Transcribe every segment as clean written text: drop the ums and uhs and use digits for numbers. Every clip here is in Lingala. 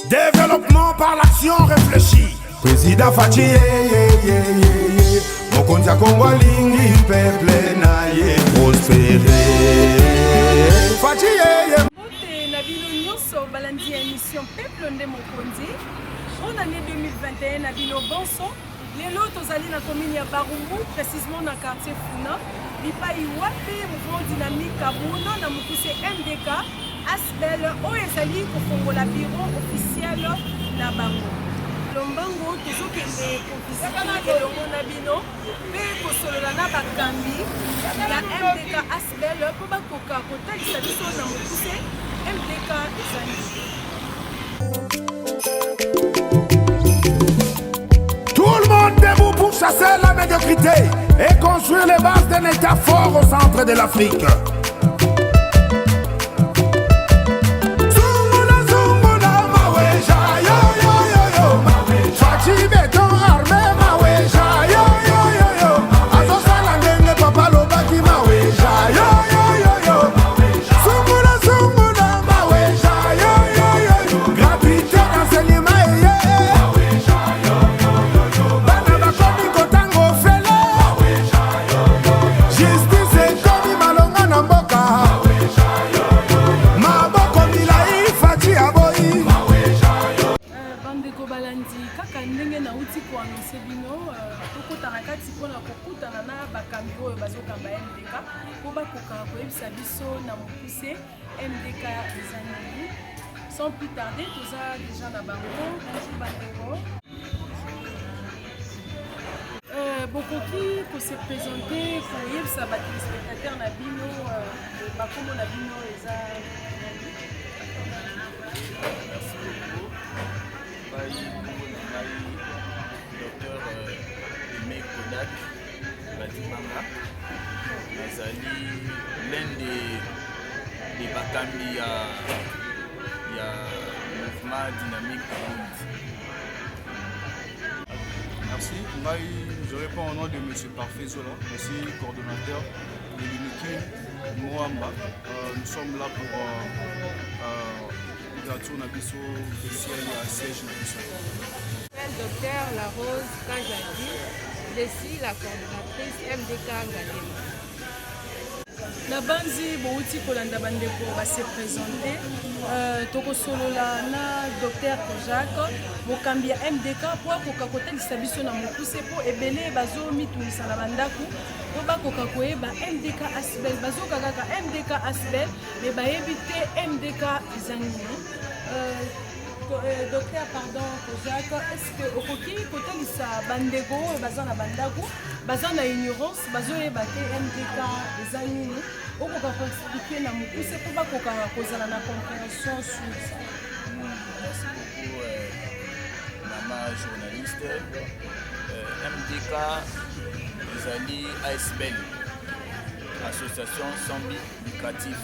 Développement par l'action réfléchie. Président Fachi, Mokonzi ya Kongo alingi peuple na ye prospérer. Fachi Bote na bino nyonso balandi émission Peuple nde Mokonzi. En année 2021 na bino bonso. Lelo tozali na commune ya Barumbu, précisément na quartier Funa. Bipai wapi mouvement dynamique Kabuno na mukuse MDK Asbel o ezali kofongola bureau officiel na bango. Lombango tozokende kovisite elongo na bino mpe kosolola na bakambi ya MDK Asbel mpo bakoka kotalisa biso na mokuse MDK ezali. Tout le monde debout pour chasser la médiocrité et construire les bases d'un État fort au centre de l'Afrique. MDK ezali. Sans plus tarder, tout ça déjà na bango. Bonjour Bandeko. Bokoki pour se présenter pour yebisa ba téléspectateurs na bino ba komo na bino eza. Merci beaucoup. Docteur Aimé Kodak Badimanga. Nazali l'un des bakambi il y a mouvement dynamique. Merci. Je réponds au nom de M. Parfait Zola, aussi coordonnateur de l'unité Moamba. Nous sommes là pour l'ouverture de l'Abisso officiel à siège Nabisso. Docteur La Rose Kajadi, je suis la coordonnatrice MDK Ngadema. Na banzi bouti kolanda bandeko va se présenter tokosolola na docteur Kojak bokambia MDK po koka kotalisa biso na mokuse po ebele bazo mitungisa na bandako po bakoka koyeba MDK Asbel bazoka kaka MDK Asbel me bayebi te MDK ezangi. Docteur, pardon, Kojak, est-ce que au côté kotalisa bandeko baza na bandako baza na ignorance bazo yebate MDK ezangi on va expliquer na mokuse po bakoka kozala na compréhension sur ça. Merci beaucoup maman journaliste. MDK ezali ASBL, association sans but lucratif.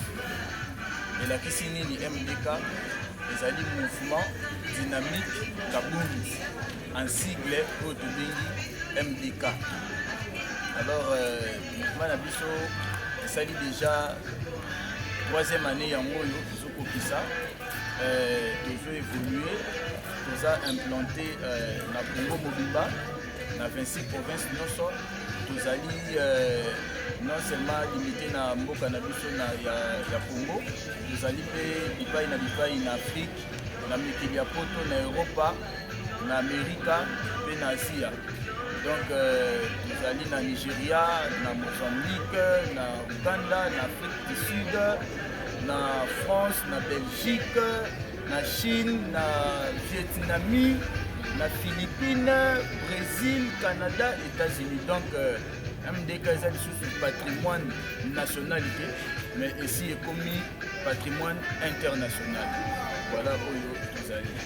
Elakisi nini MDK ezali mouvement dynamique Kabundi en sigle oyo tobengi MDK. Alors mouvement na biso esali déjà troisième année yango oyo tozokokisa tozo évolué toza implanté na Congo mobimba na 26 provinces nyonso tozali non seulement limité na mboka na biso ya Congo tozali mpe bipai na Afrique na mikili ya poto na Europa na Amerika mpe na Asia. Donc tozali na Nigeria, na Mozambique, na Uganda, na Afrique du Sud, na France, na Belgique, na Chine, na Vietnam, na Philippines, Brésil, Canada, États-Unis. Donc MDK est sous patrimoine nationalité, mais ici est commis patrimoine international. Voilà où nous allons.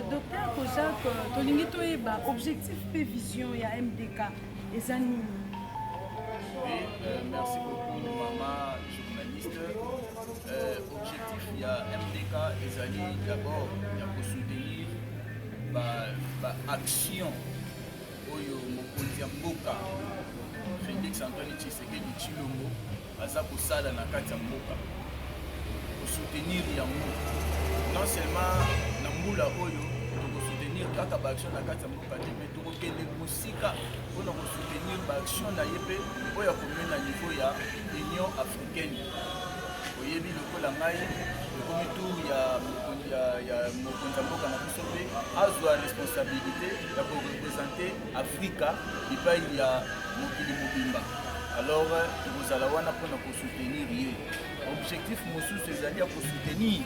Docteur Kojak, tolingi toyeba objectif et vision ya MDK ezanini. Oui, merci beaucoup maman journaliste. Objectif ya MDK ezali d'abord ya soutenir ba action oyo mokonzi ya mboka Félix Antoine Tshisekedi Tshilombo aza kosala na kati ya mboka kosoutenir yango non seulement na mbula oyo tokosoutenir kaka baaction na kati ya mboka te mais tokokende mosika mpona kosoutenir baaction na ye mpe oyo akomi na niveau ya union africaine oyebi lokola ngai ekomi tour ya mokonzi ya mboka na biso mpe azwa responsabilité ya korepresente afrika epai ya mokili mobimba alors tokozala wana mpona kosoutenir ye objectif mosusu ezali ya kosoutenir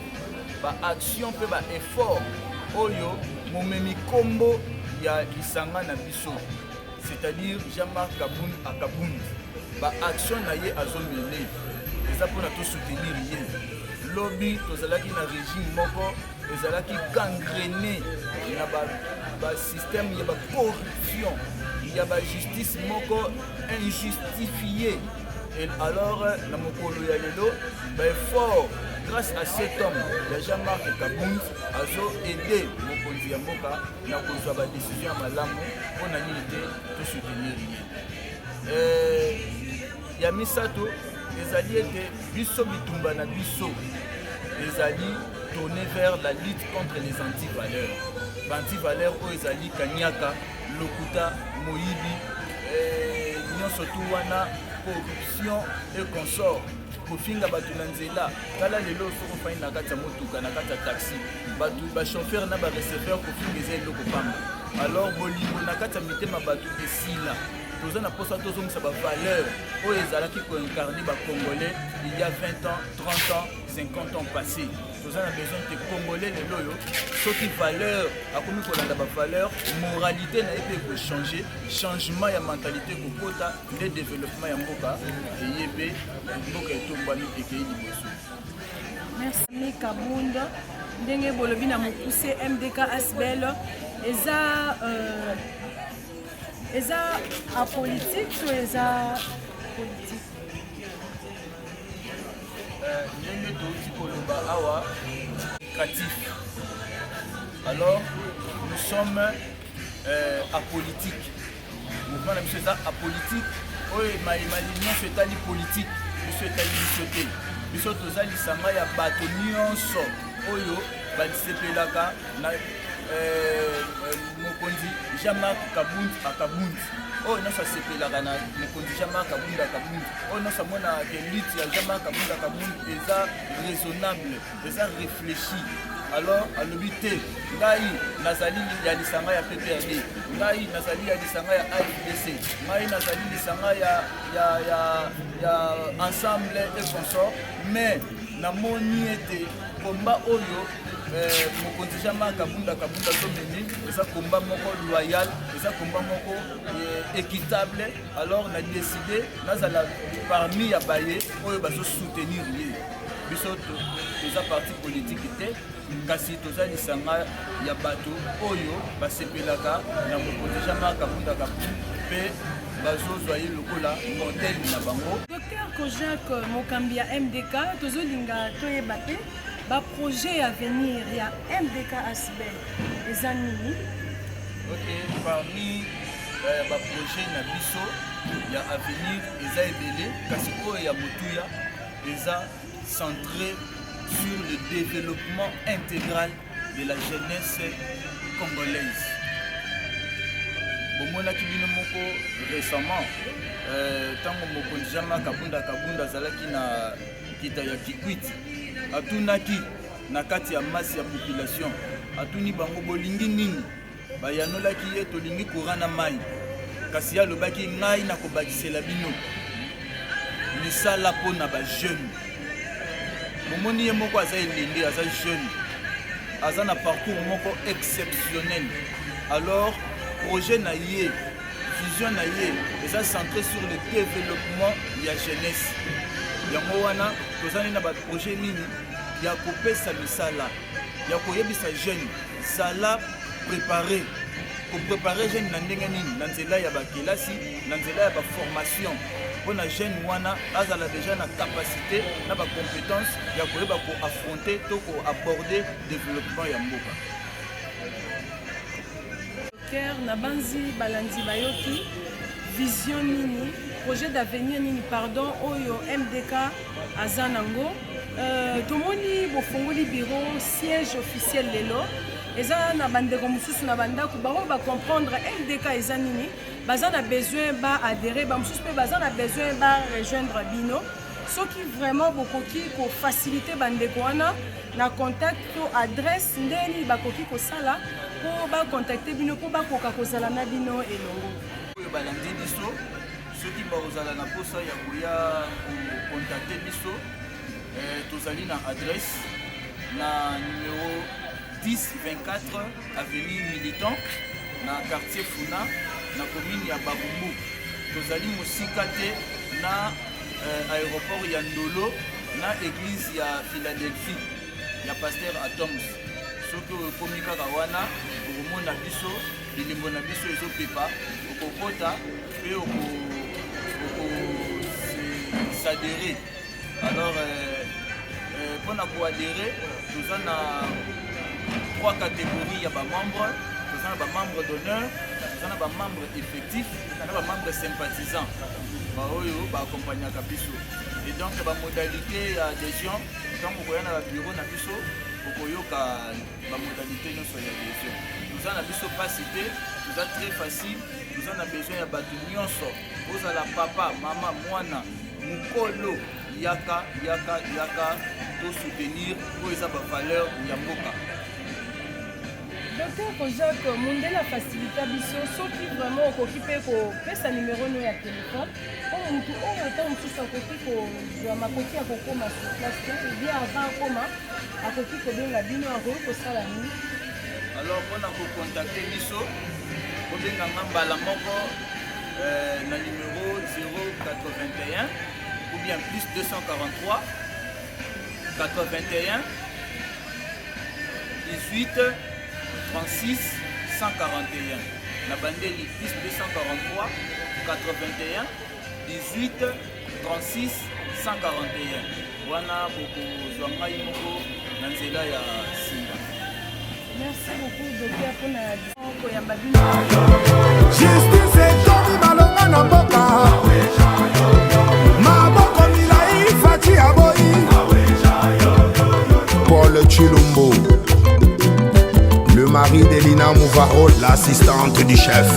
baaction mpe baeffort oyo momemi nkombo ya lisanga na biso c'est-à-dire Jean-Marc Akabundi baaction na ye azomene eza mpona tosoutenir ye lobi tozalaki na régime moko ezalaki gangrene na basystème ya bacorruption ya bajustice moko injustifié et alors na mokolo ya lelo baeffort grâce à cet homme ya Jean-Marc Akabundi azo aidé mokonzi ya mboka na kozwa badécision ya malamu mpona nini te tosoutenir ye ya misato ezali ete biso bitumba na biso ezali tourné vers la lutte contre les antivaleurs bantivaleurs oyo ezali kaniaka lokuta moyibi nyonso tu wana corruption et consort kofinga bato na nzela tala lelo soko fai na kati ya motuka na kati ya taxi bato bachauffeur na bareceveur kofinga eza eloko pamba alors bolingo na kati ya mitema bato esila toza na posa tozongisa bavaleur oyo ezalaki koincarne bacongolais il y a 20 ans 30 ans 50 ans passé toza na besoin te congolais lelo oyo soki valeur akomi kolanda bavaleur moralité na ye mpe ekochange changement ya mentalité kokota nde développement ya mboka eye mpe mboka etombwani ekei liboso. Merci Kabunda ndenge bolobi na mokuse MDK Asbel eza apolitique to eza politique ndenge touti koloba awa créatif alors nous sommes apolitique mouvement na biso eza apolitique oyo emayemali nyonso etali politique biso etali biso te biso toza lisanga ya bato nyonso oyo basepelaka na mokonzi Jean-Marc Akabundi oyo nyonso asepelaka na mokonzi Jean-Marc Akabundi oyo nyonso amona ke lutte ya Jean-Marc Akabundi eza raisonnable eza réfléchi alors alobi te ngai nazali ya lisanga ya PPRD ngai nazali ya lisanga ya AFDC ngai nazali lisanga ya ensemble et consort mais namoni ete komba oyo mokonzi Jean-Marc Akabundi azomeni eza komba moko loyal eza komba moko équitable alors na décidé nazala parmi ya baye oyo bazosoutenir ye biso toza parti politique te kasi toza lisanga ya bato oyo basepelaka na mokonzi Jean-Marc Akabundi mpe bazozwa ye lokola modèle na bango. Dr Kojak mokambi ya MDK tozolinga toyeba te baprojet à venir ya MDK Asbel eza nini? Ok, parmi baprojet na biso ya avenir eza ebele kasi oyo ya motuya eza centré sur le développement intégral de la jeunesse congolaise. Bomonaki bino moko récemment ntango mokonzi Jean-Marc Akabundi azalaki na kita ya Kikwiti atunaki na kati ya masse ya population atuni bango bolingi nini bayanolaki ye tolingi courant na mai kasi alobaki ngai nakobakisela bino misala mpona bajeune bomoni ye moko aza elenge aza jeune aza na parcours moko exceptionnel alors projet na ye vision na ye eza centré sur le développement ya jeunesse yango wana tozali na baprojet nini ya kopesa misala ya koyebisa jeune zala préparé koprépare jeune na ndenge nini na nzela ya bakelasi na nzela ya baformation mpona jeune wana azala deja na capacité na bacompétence ya koyeba koaffronter to koaborder développement ya mboka. Na banzi balandi bayoki vision nini projet d'avenir nini pardon oyo MDK azanango tomoni bofongoli bureau siège officiel lelo eza na bandeko mosusu na bandako bango ba comprendre MDK eza nini baza na besoin ba adhérer ba mosusu pe baza na besoin ba rejoindre bino soki vraiment bokoki ko faciliter bandeko wana na contact to adresse ndeni bakoki kosala po ba contacter bino po bakoka kozala na bino elongo oyo balandi biso soki bakozala na posa ya koya contacter biso tozali na adresse na numéro 10-24 avenue Militant na quartier Funa na commune ya Babumbu tozali mosika te na aéroport ya Ndolo na église ya Philadelphie ya pasteur Atoms soki okomi kaka wana okomona biso bilembo na biso ezopepa okokota mpe okosadere alors mpona koadere toza na 3 catégories ya bamembre toza na bamembre d'honneur toza na bamembre effectif na bamembre sympathisant baoyo baakompagnaka biso et donc bamodalité ya adhésion ntango okoya na babureau na biso okoyoka bamodalité nyonso ya adhésion toza na biso pasi te toza très facile toza na besoin ya bato nyonso ozala papa mama mwana mokolo yaka to soutenir oyo eza bavaleur ya mboka. Docteur Jacques Mundela facilita biso soki vraiment okoki mpe kopesa numero no ya telefone po mutu oyo ta mosusu akoki kozwa makoki ya kokoma sur place te ebien avant akoma akoki kobenga bino akoki kosala nini alors mpona kocontacte biso kobenganga mbala moko na numero 081 ou bien plus 243 81 18 36 141 na bandeli plus 243 81 18 36 141 wana bokozwa ngai moko na nzela ya singa. Merci beaucoup docteur mpona koyamba bino justice etomi malonga na mboka maboko milai fati aboyi Paul Chilumbo, le mari d'Elina Mouvaro, l'assistante du chef.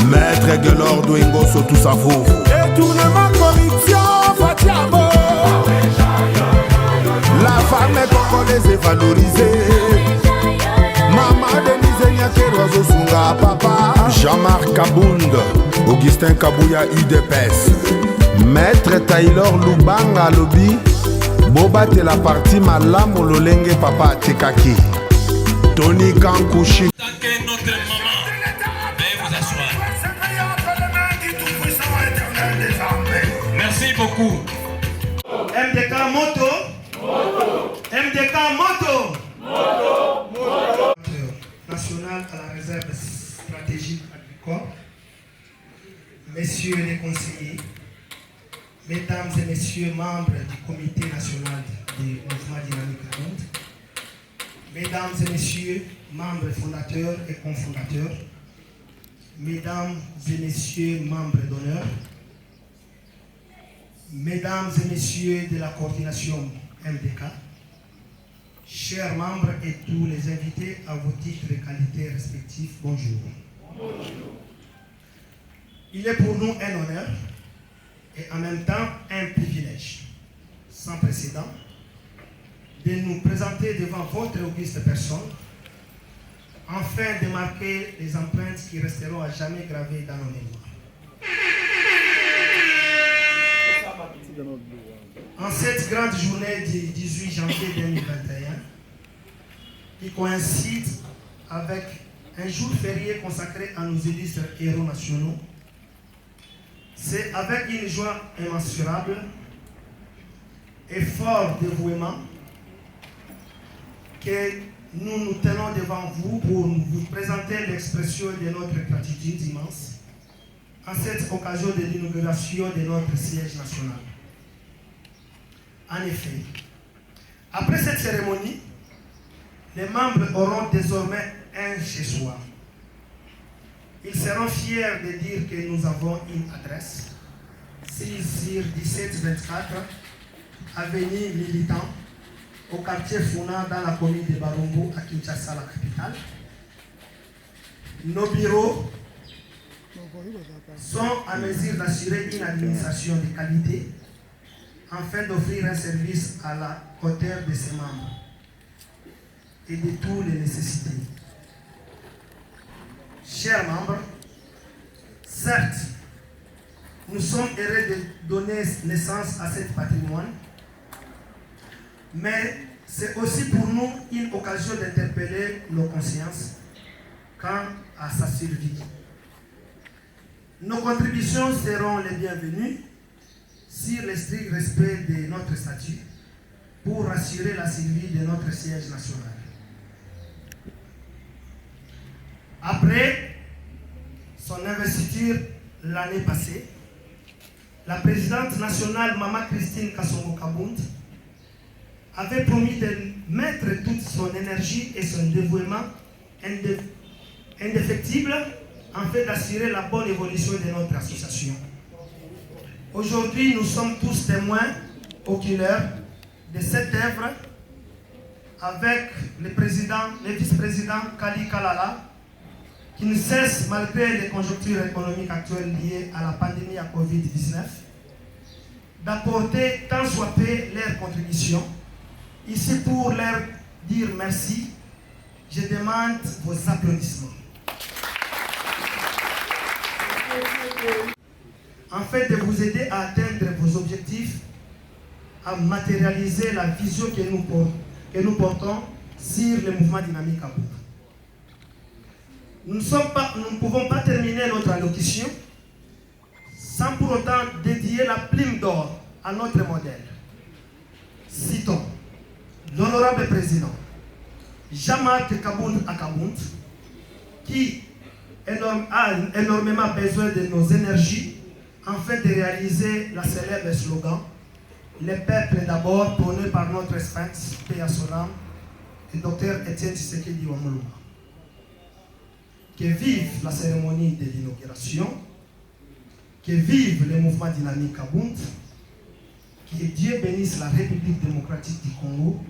Maître Gelor Douingo Sotou Safou. Détournement, corruption, Fatiabo. La femme est congolaise et valorisée. Maman Denise Nyakerozo Sunga, papa. Jean-Marc Kabound, Augustin Kabouya UDPS. Maître Taylor Lubanga Lobi. Boba te la partie malamu lolenge papa tekaki. Tony Kankouchi. Thanquez notre maman. Veuillez vous asseoir. Merci beaucoup. MDK Moto. MDK Moto. National à la réserve stratégique agricole. Messieurs les conseillers. Mesdames et messieurs membres du comité national du mouvement dynamique à Monde, mesdames et messieurs membres fondateurs et cofondateurs, mesdames et messieurs membres d'honneur, mesdames et messieurs de la coordination MDK, chers membres et tous les invités à vos titres et qualités respectifs, bonjour. Bonjour. Il est pour nous un honneur et en même temps un privilège sans précédent de nous présenter devant votre auguste personne afin de marquer les empreintes qui resteront à jamais gravées dans nos mémoires. En cette grande journée du 18 janvier 2021 qui coïncide avec un jour férié consacré à nos illustres héros nationaux, c'est avec une joie immensurable et fort dévouement que nous nous tenons devant vous pour vous présenter l'expression de notre gratitude immense en cette occasion de l'inauguration de notre siège national. En effet, après cette cérémonie, les membres auront désormais un chez-soi. Ils seront fiers de dire que nous avons une adresse. 6/17-24, avenue Militant, au quartier Funa, dans la commune de Barumbu, à Kinshasa, la capitale. Nos bureaux sont à mesure d'assurer une administration de qualité afin d'offrir un service à la hauteur de ses membres et de toutes les nécessités. Chers membres, certes, nous sommes heureux de donner naissance à ce patrimoine, mais c'est aussi pour nous une occasion d'interpeller nos consciences quant à sa survie. Nos contributions seront les bienvenues sur le strict respect de notre statut pour assurer la survie de notre siège national. Après son investiture l'année passée, la présidente nationale Mama Christine Kasongo Kabound avait promis de mettre toute son énergie et son dévouement indéfectible en fait d'assurer la bonne évolution de notre association. Aujourd'hui, nous sommes tous témoins oculaires de cette œuvre avec le vice-président Kali Kalala, qui ne cesse, malgré les conjonctures économiques actuelles liées à la pandémie à Covid-19, d'apporter tant soit peu leur contribution. Ici, pour leur dire merci, je demande vos applaudissements. En fait, de vous aider à atteindre vos objectifs, à matérialiser la vision que nous portons sur le mouvement dynamique à bout. Nous ne pouvons pas terminer notre allocution sans pour autant dédier la plume d'or à notre modèle. Citons l'honorable président Jean-Marc Kabound Akabound, qui a énormément besoin de nos énergies afin de réaliser la célèbre slogan « Le peuple d'abord » prôné par notre sphinx, paix à son âme, et Dr Etienne Tshisekedi Wamuluma. Que vive la cérémonie de l'inauguration, que vive le mouvement dynamique Kabound, que Dieu bénisse la République démocratique du Congo.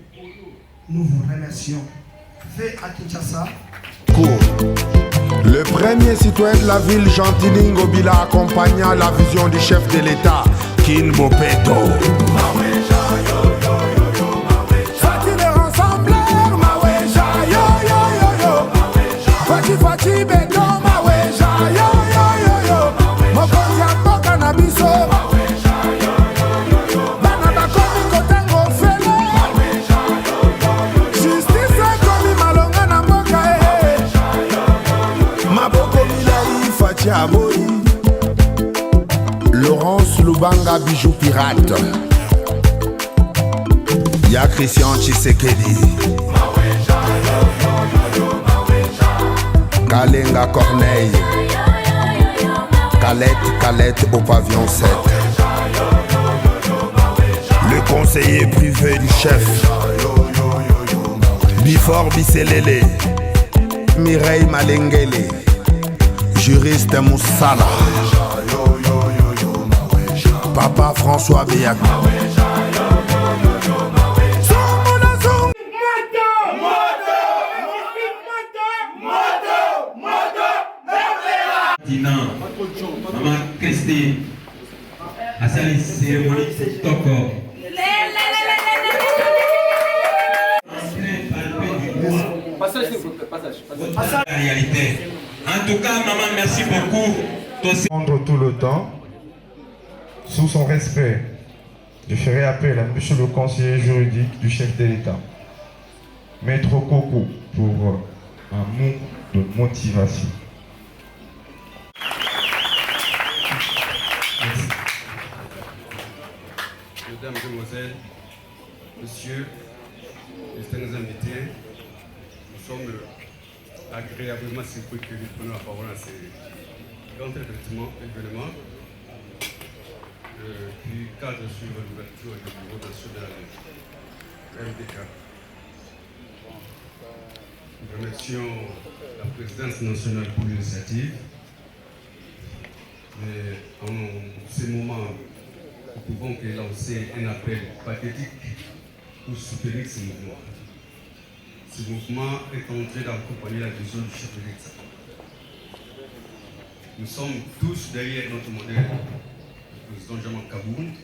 Nous vous remercions. Fait à Kinshasa. Le premier citoyen de la ville, Gentilin Ngobila, accompagna la vision du chef de l'État, Kin Bopeto. Fati le rassembleur, Maweja, yo yo yo yo. Fati Beto, Maweja, yo yo yo yo. Mokonzi Amboka na biso. Bana bakomi kotengo fele. Justice komi malonga na mboka Maboko Milai Fati Aboyi. Laurence Lubanga Bijou Pirate. Ya Christian Tshisekedi. Kalenga Corneille. Calette au pavillon 7. Le conseiller privé du chef. Bifor Bisselele. Mireille Malengele. Juriste Moussala. Papa François Béac. Maman Christine, à cette cérémonie Toko. La réalité. En tout cas, maman, merci beaucoup. Prendre tout le temps, sous son respect, je ferai appel à monsieur le conseiller juridique du chef de l'État, Maître Koko, pour un mot de motivation. Merci. Mesdames, Mesdemoiselles, Messieurs, distingués invités, nous sommes agréablement surpris que nous prenions la parole à ces grands événements qui cadrent sur l'ouverture du bureau national MDK. Nous remercions la présidence nationale pour l'initiative Mais en ces moments, nous pouvons que lancer un appel pathétique pour soutenir ce mouvement. Ce mouvement est en train d'accompagner la vision du chef de l'État. Nous sommes tous derrière notre modèle, le président Jean-Marc Kabound,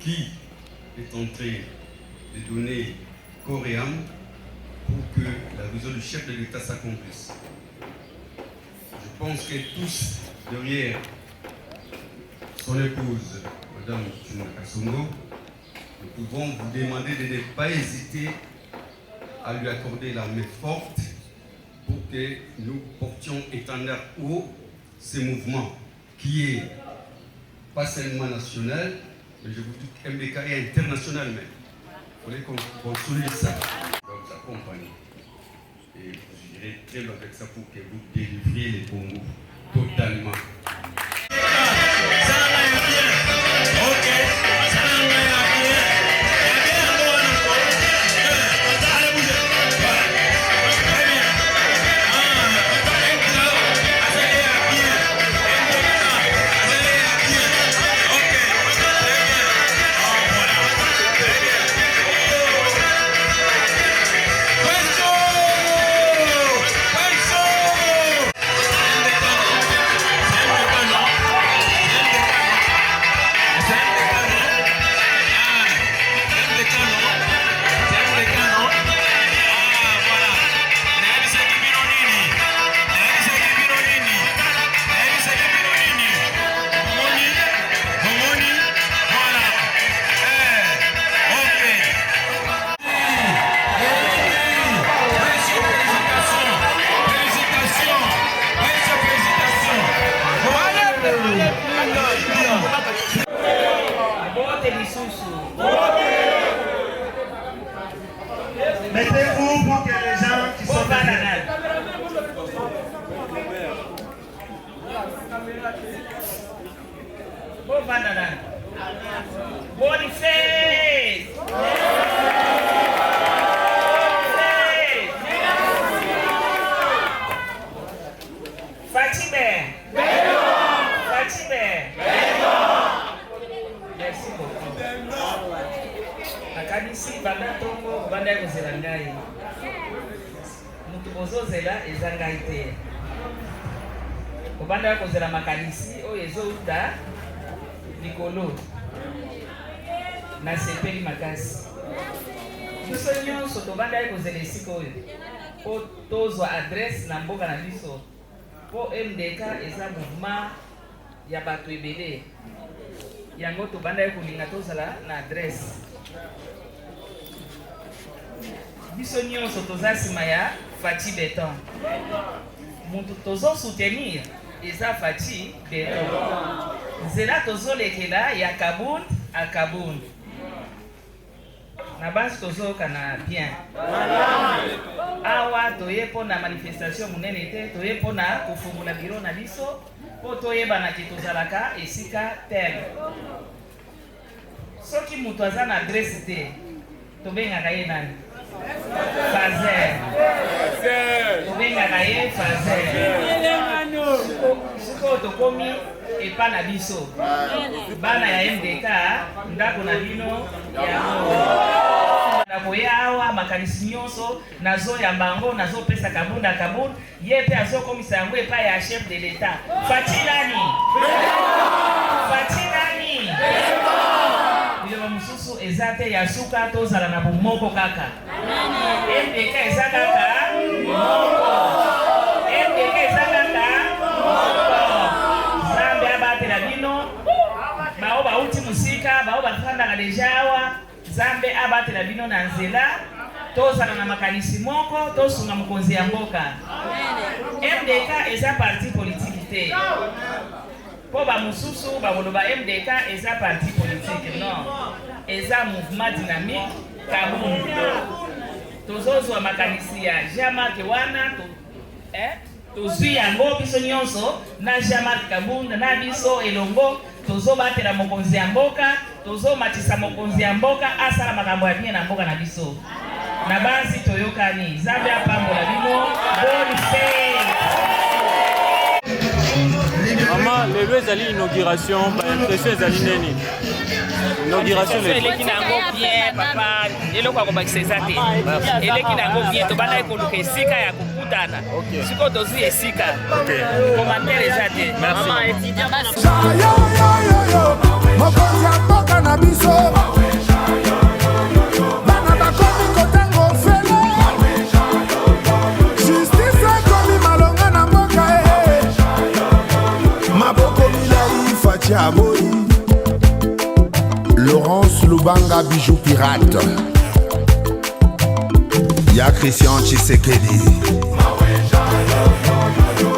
qui est en train de donner corps et âme pour que la vision du chef de l'État s'accomplisse. Je pense que tous derrière son épouse, Mme Tuna Kasongo, nous pouvons vous demander de ne pas hésiter à lui accorder la main forte pour que nous portions étendard haut ce mouvement qui est pas seulement national, mais je vous dis que MDK est international même. Il faudrait qu'on souligne ça. On va vous accompagner. Et vous irez très loin avec ça pour que vous délivriez les Congo totalement. Mettez-vous pour que les gens qui sont derrière. Boniface! Fatime! Fatime! Merci beaucoup. Nakanisi banda tongo banda kozela ngai. Mutu kozozela eza ngai te. Obanda kozela makanisi oyo ezouta likolo. Na sepeli makasi. Biso nyonso tobanda kozela esika oyo. Po tozwa adresse na mboka na biso. Po MDK eza mouvement ya bato ebele. Yango tobanda kolinga tozala na adresse. Biso nyonso toza nsima ya Fati Beton. Mutu tozo soutenir eza Fati Beton. Nzela tozolekela ya Kabound a Kabound. Na basi tozoka na bien. Awa toye pona manifestation munene te, toye pona kofungula biro na biso, po toyebana ki tozalaka esika tel. Soki mutu aza na adresse te, tobengaka ye nani? Fazer. Tobengaka ye Fazer. Siko tokomi epa na biso. Bana ya MDK ndako na bino ya nakoya awa makanisi nyonso nazoyamba yango nazopesa Kabound na Kabound ye mpe azokomisa yango epai ya chef de l'État. Fati nani? Fati nani? Biloko mosusu eza te ya suka tozala na bomoko kaka. MDK eza kaka moko. MDK eza kaka moko. Zambe abatela bino bao bauti musika bao bafandaka deja awa. Zambe abatela bino na nzela tozala na makanisi moko tosunga mokonzi ya mboka. MDK eza parti politique te. Po ba mususu ba koloba MDK eza parti politique non. Eza mouvement dynamique Kabound. Tozozwa makanisi ya Jean-Marc wana tozwi yango biso nyonso na Jean-Marc Kabound na biso elongo tozobatela mokonzi ya mboka, tozomatisa mokonzi ya mboka asala makambo ya bien na mboka na biso. Na basi toyokani, Zambe apambola bino, bonne fête. Maman, lelo ezali inauguration, impression ezali nini? Inauguration eleki nango bien papa, eloko akobakisa eza te. Eleki nango bien, tobanda ekoluka esika ya kokutana. Sikoyo tozwi esika. Commentaire eza te. Maman étudiant bana. Mokonzi ya mboka na biso. Bana bakomi kotango fele. Justice ekomi malonga na mboka e. Maboko milai Fatia Aboyi. Laurence Lubanga Bijou Pirate. Ya Christian Tshisekedi.